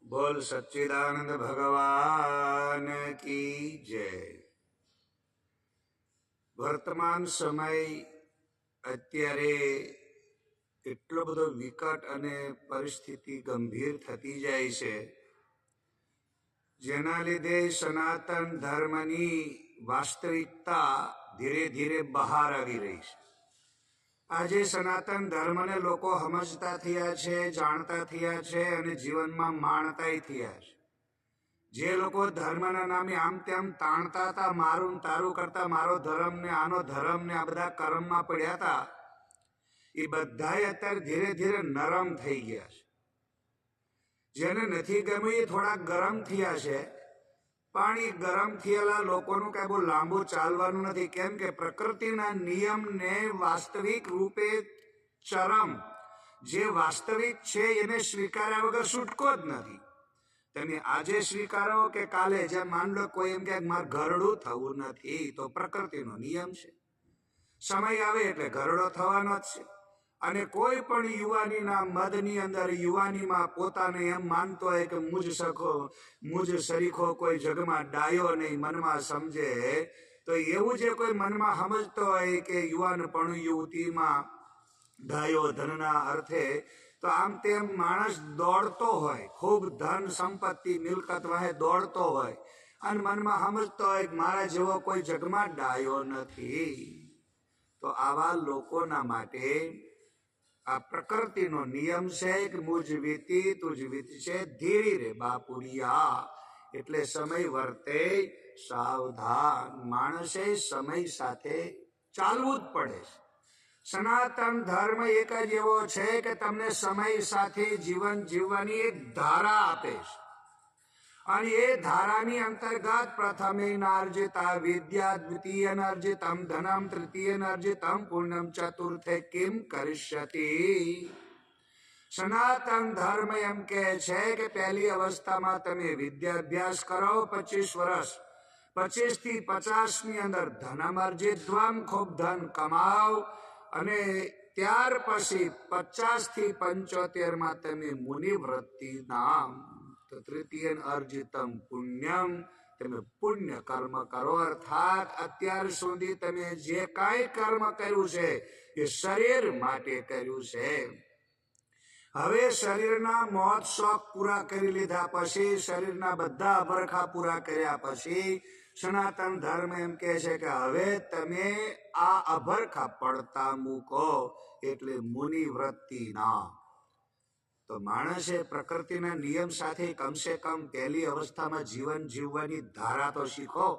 बोल सच्चिदानंद भगवान की जय। વર્તમાન સમય અત્યારે એટલો બધો વિકટ અને પરિસ્થિતિ ગંભીર થતી જાય છે, જેના લીધે સનાતન ધર્મની વાસ્તવિકતા ધીરે ધીરે બહાર આવી રહી છે. આજે સનાતન ધર્મને લોકો સમજતા થયા છે, જાણતા થયા છે અને જીવનમાં માણતાય થયા છે. જે લોકો ધર્મના નામે આમ તેમ તાણતા હતા, મારું તારું કરતા મારો ધર્મ ને આનો ધર્મ ને આ બધા કર્મમાં પડ્યા હતા, એ બધાય અત્યારે ધીરે ધીરે નરમ થઈ ગયા છે. જેને નથી ગમ્યું એ થોડા ગરમ થયા છે, પણ એ ગરમ થયેલા લોકોનું કઈ બહુ લાંબુ ચાલવાનું નથી. કેમ કે પ્રકૃતિના નિયમને વાસ્તવિક રૂપે ચરમ જે વાસ્તવિક છે એને સ્વીકાર્યા વગર છૂટકો જ નથી. તમે આજે સ્વીકારો કે કાલે, જેમ માન લો કોઈ એમ કે મારે ઘરડું થવું નથી, તો પ્રકૃતિનો નિયમ છે, સમય આવે એટલે ઘરડો થવાનો જ છે. અને કોઈ પણ યુવાનીના મદની અંદર યુવાનીમાં પોતાને એમ માનતો હોય કે મુજ સરીખો કોઈ જગમાં ડાયો નહીં, મનમાં સમજે તો એવું જે કોઈ મનમાં સમજતો હોય કે યુવાનપણું યુવતીમાં ડાયો ધનના અર્થે, તો આમ તેમ માણસ દોડતો હોય, ખૂબ ધન સંપત્તિ મિલકત વાહે દોડતો હોય અને મનમાં સમજતો હોય કે મારા જેવો કોઈ જગમાં ડાયો નથી. તો આવા લોકોના માટે આ પ્રકૃતિનો નિયમ છે કે મુજ વીતી તુજ વીતશે ધીરે રે બાપુરિયા. એટલે સમય વર્તે સાવધાન. માણસે સમય સાથે ચાલવું જ પડે છે. સનાતન ધર્મ એક જ એવો છે કે તમને સમય સાથે જીવન જીવવાની એક ધારા આપે છે. અને એ ધારાની અંતર્ગત પ્રથમેનાર્જિતા વિદ્યા, દ્વિતીયનાર્જિતમ ધનમ, તૃતીયનાર્જિતમ પુણ્યમ, ચતુર્થે કિમ કરિષ્યતિ. સનાતન ધર્મ એમ કહે છે કે પહેલી અવસ્થામાં તમે વિદ્યાભ્યાસ કરો 25 વર્ષ, 25 થી 50 ની અંદર ધનમ અર્જિત્વમ, ખૂબ ધન કમાઓ, અને ત્યાર પછી 50 થી 75 માં તમે મુનિવૃત્તિ નામ, તો તૃતીય અર્જિતમ પુણ્યમ, તમે પુણ્ય કર્મ કરો. અર્થાત અત્યાર સુધી તમે જે કાંઈ કર્મ કર્યું છે એ શરીર માટે કર્યું છે. હવે શરીરના મોત શોખ પૂરા કરી લીધા પછી, શરીરના બધા અભરખા પૂરા કર્યા પછી સનાતન ધર્મ એમ કહે છે કે હવે તમે આ અભરખા પડતા મૂકો, એટલે મુનિવૃત્તિ ના. તો માણસે પ્રકૃતિના નિયમ સાથે કમસે કમ પહેલી અવસ્થામાં જીવન જીવવાની ધારા તો શીખો.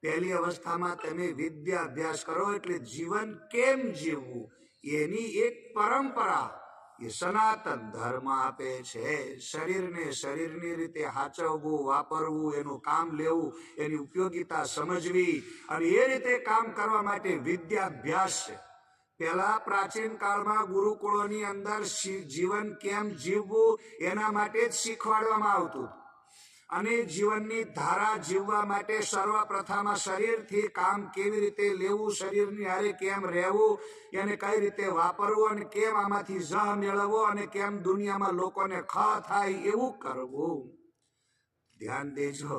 પહેલી અવસ્થામાં તમે વિદ્યા અભ્યાસ કરો, એટલે જીવન કેમ જીવવું એની એક પરંપરા એ સનાતન ધર્મ આપે છે. શરીરને શરીરની રીતે હાચવવું, વાપરવું, એનું કામ લેવું, એની ઉપયોગિતા સમજવી અને એ રીતે કામ કરવા માટે વિદ્યાભ્યાસ છે. પહેલા પ્રાચીન કાળમાં ગુરુકુળોની અંદર જીવન કેમ જીવવું એના માટે જ શીખવાડવામાં આવતું. અને જીવનની ધારા જીવવા માટે સર્વપ્રથમ શરીરથી કામ કેવી રીતે લેવું, શરીરની હારે કેમ રહેવું, એને કઈ રીતે વાપરવું અને કેમ આમાંથી જ મેળવવો અને કેમ દુનિયામાં લોકોને ખ થાય એવું કરવું. ધ્યાન દેજો,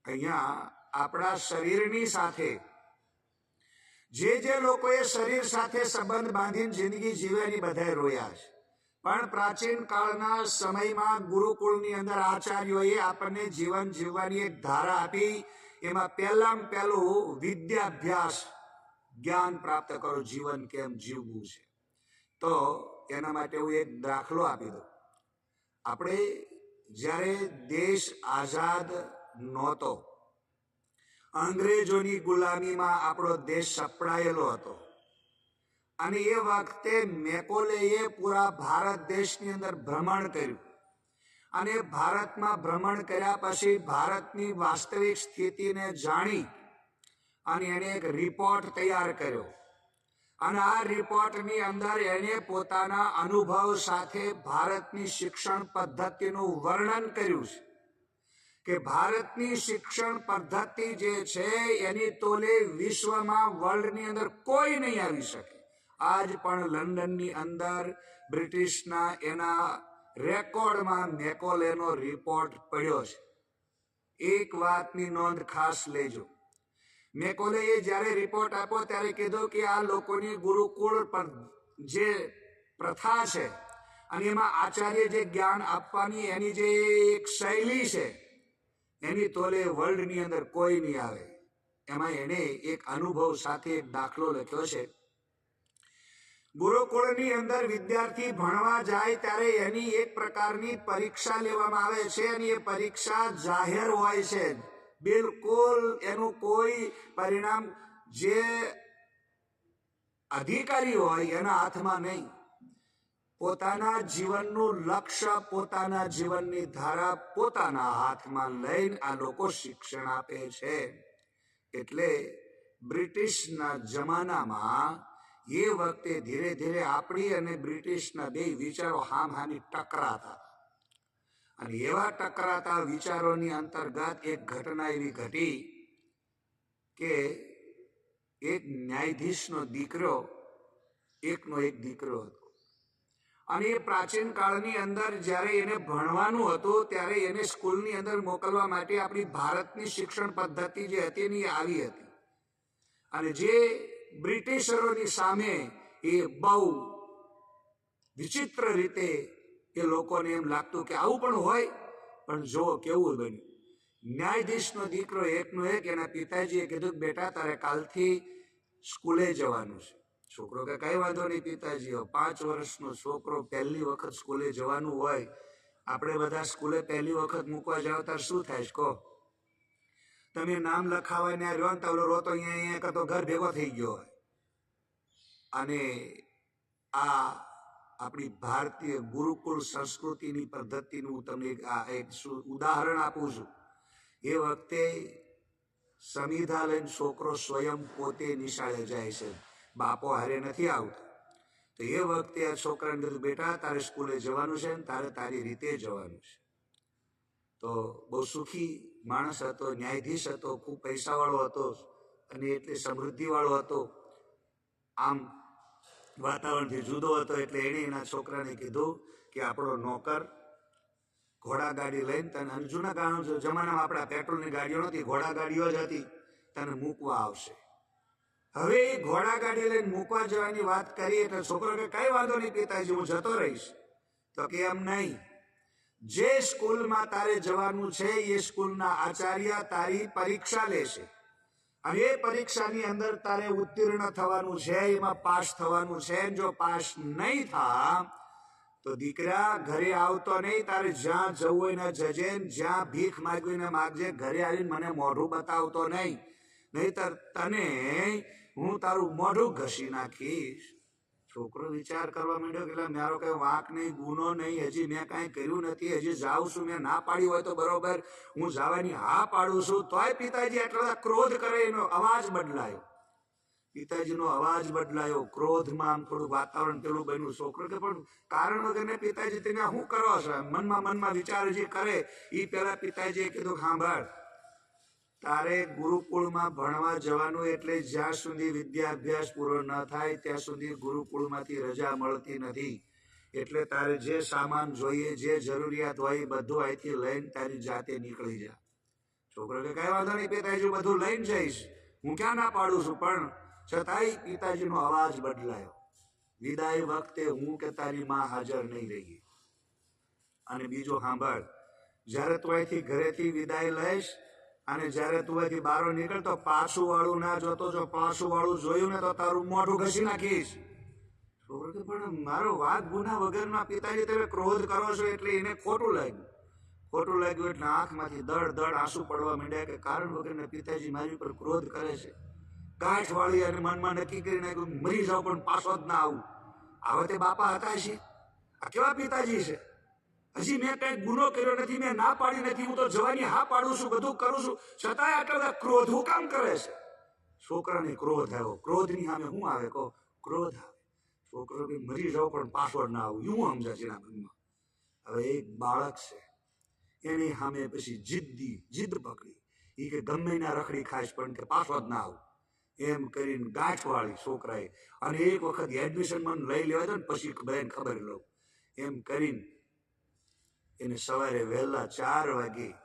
અહીંયા આપણા શરીરની સાથે જે લોકોએ શરીર સાથે સંબંધ બાંધીને જિંદગી જીવવાની બધાએ રોયા છે. પણ પ્રાચીન કાળના સમયમાં ગુરુકુળની અંદર આચાર્યોએ આપણને જીવન જીવવાની એક ધારા આપી. એમાં પહેલામાં પહેલું વિદ્યાભ્યાસ, જ્ઞાન પ્રાપ્ત કરો, જીવન કેમ જીવવું છે. તો એના માટે હું એક દાખલો આપી દઉં. આપણે જ્યારે દેશ આઝાદ નહોતો, અંગ્રેજોની ગુલામીમાં આપણો દેશ સપડાયેલો હતો, અને એ વખતે મેકોલેએ પૂરા ભારત દેશની અંદર ભ્રમણ કર્યું. અને ભારતમાં ભ્રમણ કર્યા પછી ભારતની વાસ્તવિક સ્થિતિને જાણી અને એને એક રિપોર્ટ તૈયાર કર્યો. અને આ રિપોર્ટની અંદર એને પોતાના અનુભવ સાથે ભારતની શિક્ષણ પદ્ધતિનું વર્ણન કર્યું છે કે ભારતની શિક્ષણ પદ્ધતિ જે છે એની તોલે વિશ્વમાં, વર્લ્ડની અંદર કોઈ નહીં આવી શકે. આજ પણ લંડનની અંદર બ્રિટિશના એના રેકોર્ડમાં મેકોલેનો રિપોર્ટ પડ્યો છે. એક વાતની નોંધ ખાસ લેજો. મેકોલેએ જ્યારે રિપોર્ટ આપ્યો ત્યારે કીધું કે આ લોકોની ગુરુકુળ પર જે પ્રથા છે અને એમાં આચાર્ય જે જ્ઞાન આપવાની એની જે એક શૈલી છે એની તોલે વર્લ્ડની અંદર કોઈ નહીં આવે. એમાં એને એક અનુભવ સાથે એક દાખલો લખ્યો છે. ગુરુકુળની અંદર વિદ્યાર્થી ભણવા જાય ત્યારે એની એક પ્રકારની પરીક્ષા લેવામાં આવે છે અને એ પરીક્ષા જાહેર હોય છે. બિલકુલ એનું કોઈ પરિણામ જે અધિકારી હોય એના હાથમાં નહીં. પોતાના જીવનનું લક્ષ્ય, પોતાના જીવનની ધારા પોતાના હાથમાં લઈને આ લોકો શિક્ષણ આપે છે. એટલે બ્રિટિશના જમાનામાં એ વખતે ધીરે ધીરે આપણી અને બ્રિટિશના બે વિચારો હામહામી ટકરાતા અને એવા ટકરાતા વિચારોની અંતર્ગત એક ઘટના એવી ઘટી કે એક ન્યાયાધીશનો દીકરો એકનો એક દીકરો હતો અને એ પ્રાચીન કાળની અંદર જ્યારે એને ભણવાનું હતું ત્યારે એને સ્કૂલની અંદર મોકલવા માટે આપણી ભારતની શિક્ષણ પદ્ધતિ જે હતી એની આવી હતી અને જે બ્રિટિશરોની સામે એ બહુ વિચિત્ર રીતે એ લોકોને એમ લાગતું કે આવું પણ હોય. પણ જો કેવું બન્યું, ન્યાયાધીશનો દીકરો એકનો એક એના પિતાજીએ કીધું બેટા તારે કાલથી સ્કૂલે જવાનું છે. છોકરો કે કઈ વાંધો નહીં પિતાજી. 5 વર્ષનો છોકરો પહેલી વખત સ્કૂલે જવાનું હોય. આપણે બધા સ્કૂલે પહેલી વખત મૂકવા જાવ ત્યારે શું થાય કહો? તમે નામ લખાવાય ને રહ્યો ને તો રોતો અહીંયા કરતો ઘર ભેગો થઈ ગયો હોય. અને આ આપણી ભારતીય ગુરુકુળ સંસ્કૃતિની પદ્ધતિનું હું તમને એક ઉદાહરણ આપું છું. એ વખતે સમિધા લઈને છોકરો સ્વયં પોતે નિશાળે જાય છે, બાપો હારે નથી આવતા. તો એ વખતે આ છોકરાને કીધું બેટા તારે સ્કૂલે જવાનું છે ને તારે તારી રીતે જવાનું છે. તો બહુ સુખી માણસ હતો, ન્યાયાધીશ હતો, ખૂબ પૈસાવાળો હતો અને એટલે સમૃદ્ધિવાળો હતો. આમ વાતાવરણથી જુદો હતો. એટલે એણે એના છોકરાને કીધું કે આપણો નોકર ઘોડા ગાડી લઈને તને, અને જૂના જમાનામાં આપણા પેટ્રોલની ગાડીઓ નહોતી, ઘોડા ગાડીઓ જ હતી, તને મૂકવા આવશે. હવે એ ઘોડા ગાડી લઈને મૂકવા જવાની વાત કરી એટલે છોકરો કે કઈ વાંધો નહીં પિતાજી હું જતો રહીશ. તો કે એમ નહીં, જે સ્કૂલમાં તારે જવાનું છે એ સ્કૂલના આચાર્ય તારી પરીક્ષા લેશે અને એ પરીક્ષાની અંદર તારે ઉત્તીર્ણ થવાનું છે, એમાં પાસ થવાનું છે. જો પાસ નહીં થા તો દીકરા ઘરે આવતો નહીં. તારે જ્યાં જવું હોય ને જજે, જ્યાં ભીખ માગવી ને માગજે. ઘરે આવીને મને મોઢું બતાવતો નહીં, નહીતર તને હું તારું મોઢું ઘસી નાખીશ. છોકરો વિચાર કરવા માંડ્યો કે મારો કઈ વાંક નહીં, ગુનો નહીં, હજી મેં કાંઈ કર્યું નથી, હજી જાઉં છું. મેં ના પાડી હોય તો બરોબર, હું જવાની હા પાડું છું. તોય પિતાજી આટલા બધા ક્રોધ કરે. એનો અવાજ બદલાયો, પિતાજીનો અવાજ બદલાયો. ક્રોધમાં આમ થોડું વાતાવરણ પેલું બન્યું. છોકરો કે પણ કારણ વગર ને પિતાજી તમે શું કરો છો? મનમાં વિચાર જે કરે એ પેલા પિતાજીએ કીધું સાંભળ, તારે ગુરુકુળમાં ભણવા જવાનું એટલે જ્યાં સુધી વિદ્યાભ્યાસ પૂરો ન થાય ત્યાં સુધી ગુરુકુળમાંથી રજા મળતી નથી. એટલે તારે જે સામાન જોઈએ, જે જરૂરિયાત હોય એ બધું અહીંથી લઈને તારી જાતે નીકળી જા. છોકરો કે કઈ વાંધો નહીં પિતાજી, બધું લઈને જઈશ, હું ક્યાં ના પાડું છું. પણ છતાંય પિતાજીનો અવાજ બદલાયો. વિદાય વખતે હું કે તારી માં હાજર નહીં રહી. અને બીજો સાંભળ, જ્યારે તું અહીંથી ઘરેથી વિદાય લઈશ અને જ્યારે તું અહીંથી બહાર નીકળતો પાછું વાળું ના જોતો. જો પાછું વાળું જોયું ને તો તારું મોઢું ઘસી નાખીશ. છોકરો કે પણ મારો વાદ ગુના વગરના પિતાજી તમે ક્રોધ કરો છો. એટલે એને ખોટું લાગ્યું. ખોટું લાગ્યું એટલે આંખમાંથી દડ આંસુ પડવા માંડ્યા કે કારણ વગરના પિતાજી મારી પર ક્રોધ કરે છે. ગાંઠ વાળી અને મનમાં નક્કી કરી નાખ્યું મરી જાવ પણ પાછો જ ના આવું. આવા તે બાપા હતા છે? આ કેવા પિતાજી છે? હજી મેં કઈ ગુનો કર્યો નથી, મેં ના પાડી નથી, હું તો જવાની હા પાડું છું, બધું કરું છું, છતાંય આટલા બધા ક્રોધ હું કામ કરે છે? છોકરાને ક્રોધ આવ્યો. ક્રોધની સામે શું આવે કહો? ક્રોધ આવે. છોકરો કે મરી જાવ પણ પાછો ના આવું, એવું સમજાય છે એના મનમાં. હવે એક બાળક છે, એની સામે પછી જીદ પકડી. એ કે ગમે ના રખડી ખાઈશ પણ કે પાછો જ ના આવું. એમ કરીને ગાંઠ વાળી છોકરાએ. અને એક વખત એડમિશન મને લઈ લેવા દો ને પછી બધાને ખબર લઉં એમ કરીને એને સવારે વહેલા 4 વાગે